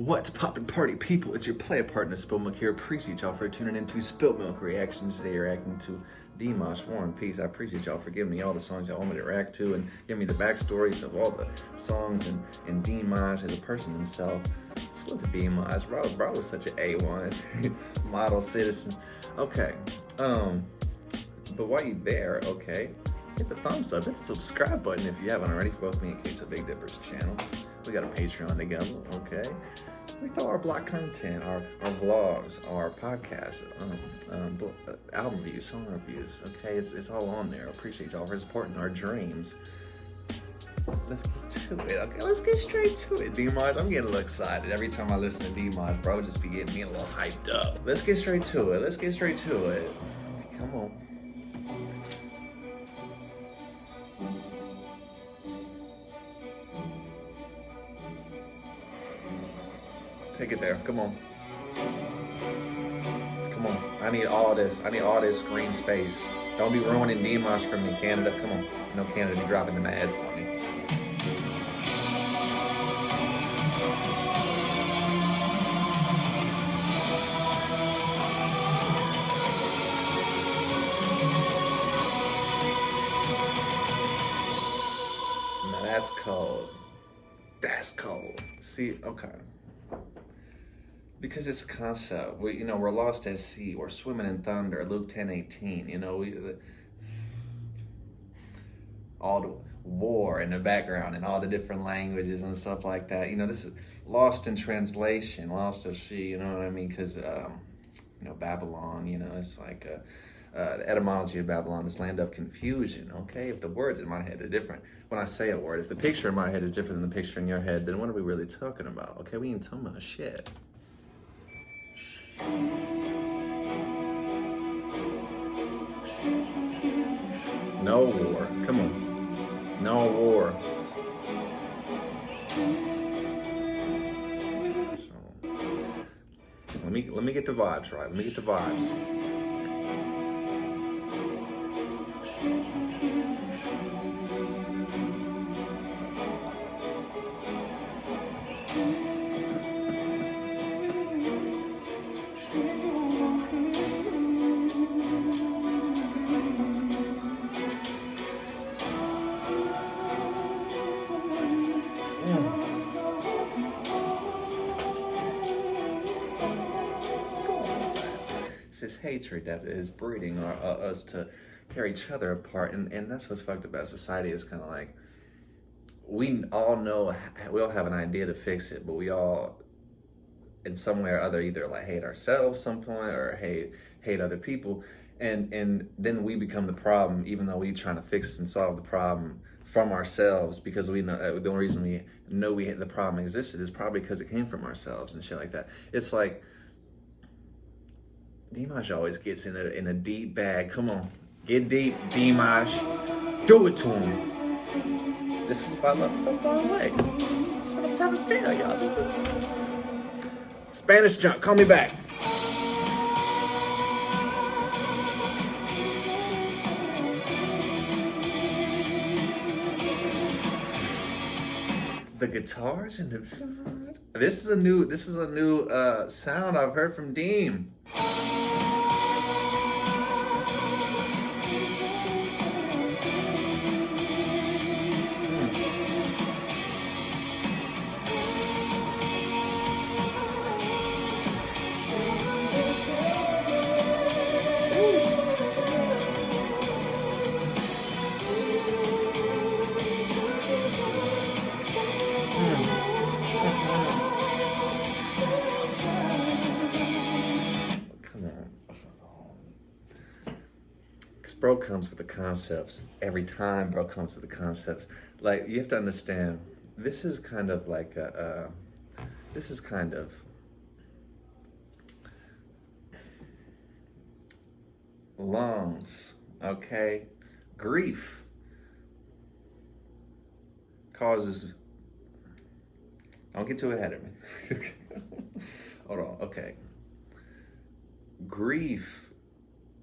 What's poppin' party people? It's your player partner spiltMilk here. Appreciate y'all for tuning into spiltMilk reactions. Today reacting to Dimash. War and Peace. I appreciate y'all for giving me all the songs y'all want me to react to and giving me the backstories of all the songs and Dimash as a person himself. Salute to Dimash. Bro was such an A1 model citizen. Okay. But while you're there, okay, hit the thumbs up, hit the subscribe button if you haven't already for both me and Case of Big Dipper's channel. We got a Patreon together, okay? We throw our blog content, our vlogs, our podcasts, album reviews, song reviews, okay? It's all on there. I appreciate y'all for supporting our dreams. Let's get to it, okay? Let's get straight to it, Dimash. I'm getting a little excited. Every time I listen to Dimash, bro, just be getting me a little hyped up. Let's get straight to it. Let's get straight to it. Come on. Take it there. Come on. Come on. I need all this. I need all this screen space. Don't be ruining Dimash for me, Canada. Come on. You know Canada be dropping the ads for me. Now that's cold. That's cold. See, okay. Because it's a concept. We're lost at sea. We're swimming in thunder. Luke 10:18. All the war in the background and all the different languages and stuff like that. This is lost in translation, lost at sea. You know what I mean? Because Babylon. It's like the etymology of Babylon is land of confusion. Okay, if the words in my head are different, when I say a word, if the picture in my head is different than the picture in your head, then what are we really talking about? Okay, we ain't talking about shit. No war. Come on. No war. Let me get the vibes right. Let me get the vibes. This hatred that is breeding us to tear each other apart, and that's what's fucked about society. Is kind of like we all know, we all have an idea to fix it, but we all in some way or other either like hate ourselves some point or hate other people, and then we become the problem, even though we trying to fix and solve the problem from ourselves, because we know the only reason we know the problem existed is probably because it came from ourselves and shit like that. It's like Dimash always gets in a deep bag. Come on, get deep, Dimash. Do it to him. This is why love is so far away. That's what I'm trying to tell y'all. Spanish junk, call me back. The guitars and the this is a new sound I've heard from Deem. Bro comes with the concepts every time. Bro comes with the concepts. Like, you have to understand, this is kind of like lungs, okay? Grief causes, don't get too ahead of me. Hold on, okay. Grief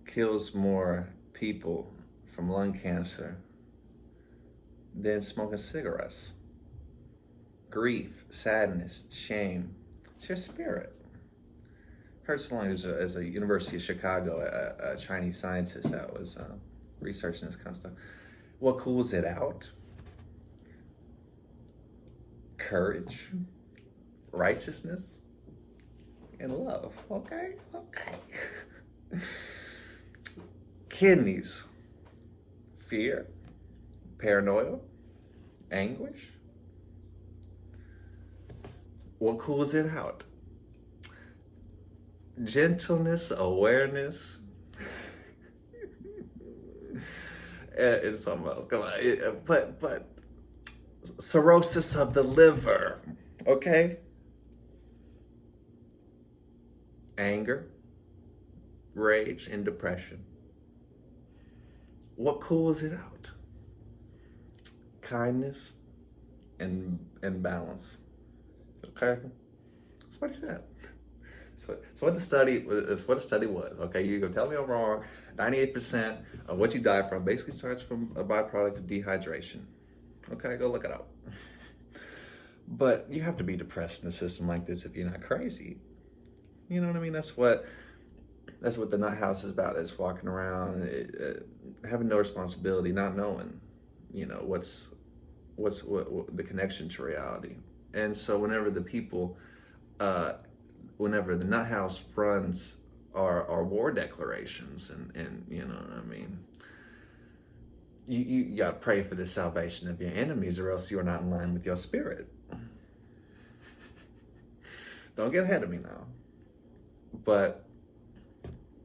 kills more people from lung cancer than smoking cigarettes. Grief, sadness, shame, It's your spirit. Heard someone who's as a University of Chicago, a Chinese scientist that was researching this kind of stuff. What cools it out? Courage, righteousness, and love. Okay. Kidneys, fear, paranoia, anguish. What cools it out? Gentleness, awareness, and something else. Come on, but cirrhosis of the liver, okay? Anger, rage, and depression. What cools it out? Kindness and balance. Okay, that's what he said. So what the study was. Okay, you go tell me I'm wrong. 98% of what you die from basically starts from a byproduct of dehydration. Okay, go look it up. But you have to be depressed in a system like this if you're not crazy. You know what I mean? That's what the nut house is about. It's walking around, having no responsibility, not knowing, what's the connection to reality. And so whenever the nut house runs our war declarations, and you know what I mean, you got to pray for the salvation of your enemies, or else you are not in line with your spirit. Don't get ahead of me now. But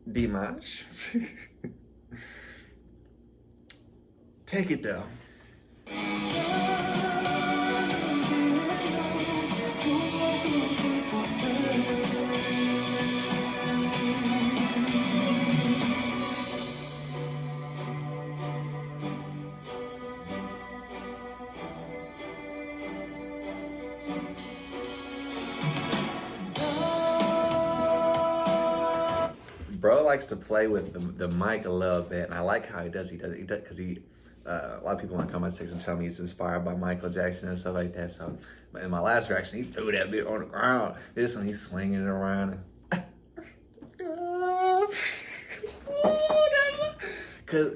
Dimash, take it down. Bro likes to play with the mic a little bit, and I like how he does because a lot of people in my comment section tell me he's inspired by Michael Jackson and stuff like that. So in my last reaction, he threw that bit on the ground. This one, he's swinging it around. Because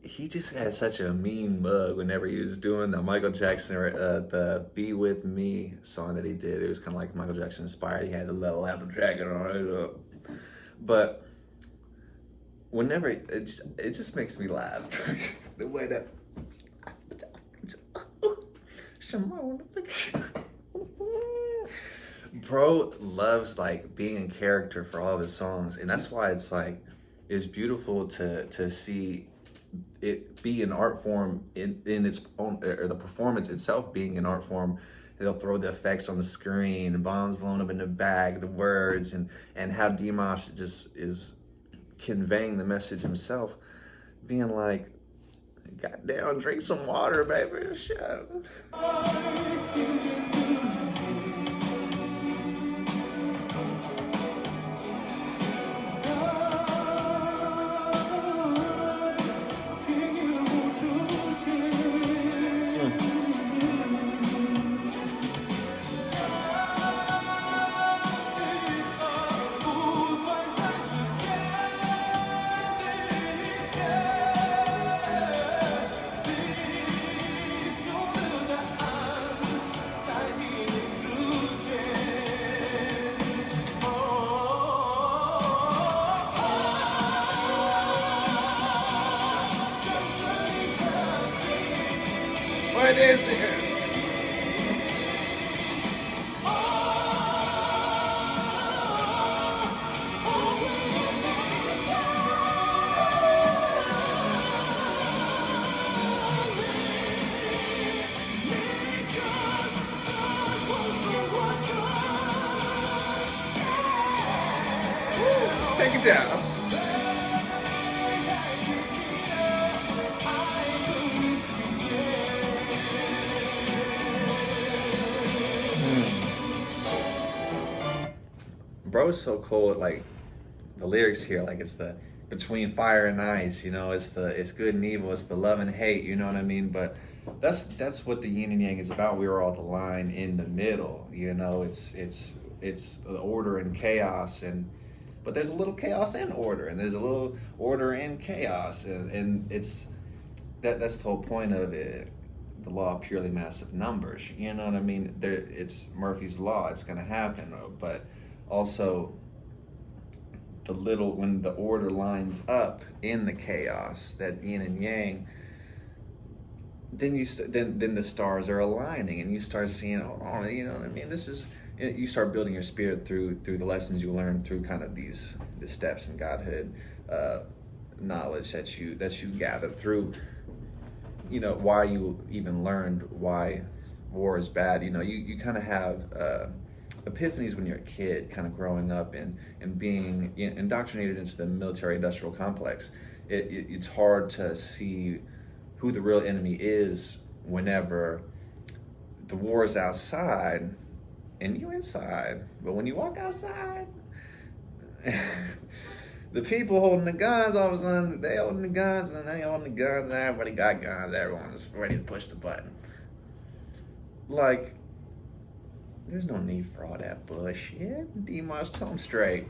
he just had such a mean mug whenever he was doing the Michael Jackson, the Be With Me song that he did. It was kind of like Michael Jackson inspired. He had a little leather jacket on it. But whenever it just makes me laugh. The way that bro loves like being in character for all of his songs, and that's why it's beautiful to see it be an art form in its own, or the performance itself being an art form. They'll throw the effects on the screen, bombs blown up in the bag, the words, and how Dimash just is conveying the message himself, being like, goddamn, drink some water, baby, shit. What is it? Take it down. Bro is so cool. Like the lyrics here, like it's the between fire and ice. It's good and evil. It's the love and hate. You know what I mean? But that's what the yin and yang is about. We are all the line in the middle. You know, it's the order and chaos, but there's a little chaos and order, and there's a little order and chaos, and it's that's the whole point of it. The law of purely massive numbers. You know what I mean? It's Murphy's law. It's going to happen, but also when the order lines up in the chaos, that yin and yang, then then the stars are aligning, and you start seeing, oh, you know what I mean? You start building your spirit through the lessons you learn through kind of the steps in godhood, knowledge that you gather through, you know, why you even learned why war is bad. You know, you kind of have epiphanies when you're a kid, kind of growing up and being indoctrinated into the military industrial complex. It's hard to see who the real enemy is whenever the war is outside and you inside. But when you walk outside, the people holding the guns, all of a sudden they holding the guns and they holding the guns and everybody got guns. Everyone's ready to push the button. Like, there's no need for all that bullshit. Dimash, tell them straight.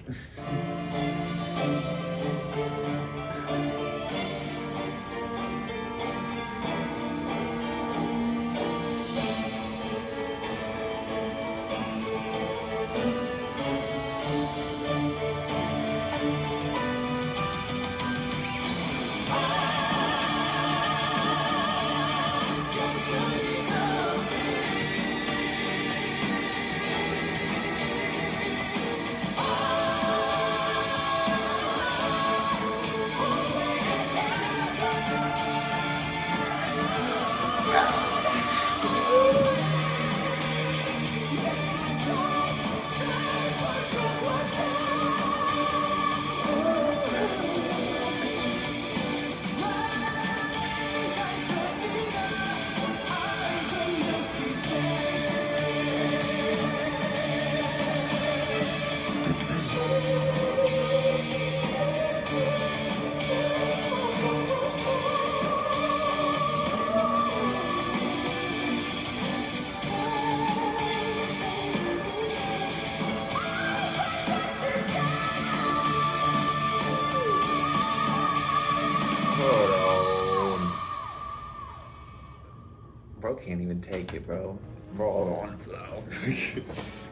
Bro can't even take it, bro. Roll on the floor.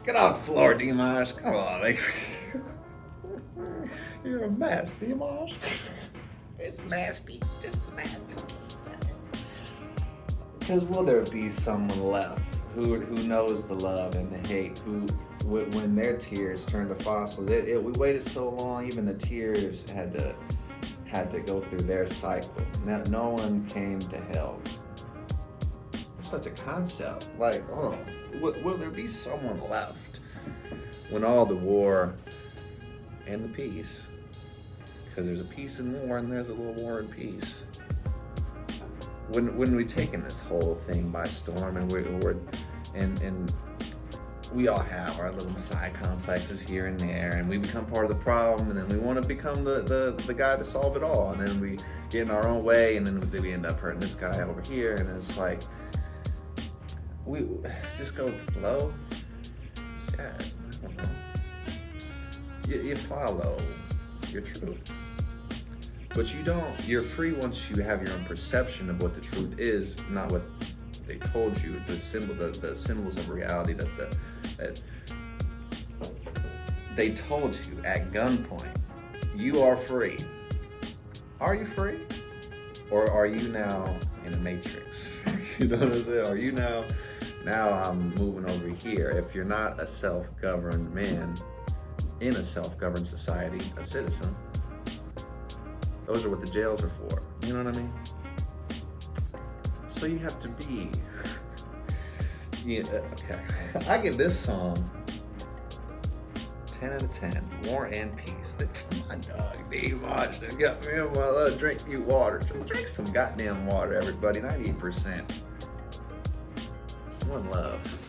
Get off the floor, Dimash. Come on, man. You're a mess, Dimash. It's nasty. Just nasty. Because will there be someone left who knows the love and the hate, who when their tears turn to fossils? We waited so long, even the tears had to go through their cycle. No one came to help. Such a concept. Like, oh, will there be someone left when all the war and the peace, because there's a peace in war and there's a little war and peace, when we've taken this whole thing by storm, and we all have our little messiah complexes here and there, and we become part of the problem, and then we want to become the guy to solve it all, and then we get in our own way, and then we end up hurting this guy over here, and it's like, we just go with the flow. Shit, I don't know. You follow your truth, but you don't. You're free once you have your own perception of what the truth is, not what they told you. The symbols of reality that they told you at gunpoint. You are free. Are you free, or are you now in a matrix? You know what I'm saying? Are you now I'm moving over here? If you're not a self-governed man in a self-governed society, a citizen, those are what the jails are for. You know what I mean? So you have to be. Yeah, okay. I give this song 10 out of 10. War and peace. My dog, Dimash, got me in my drink you water. Drink some goddamn water, everybody. 98%. One love.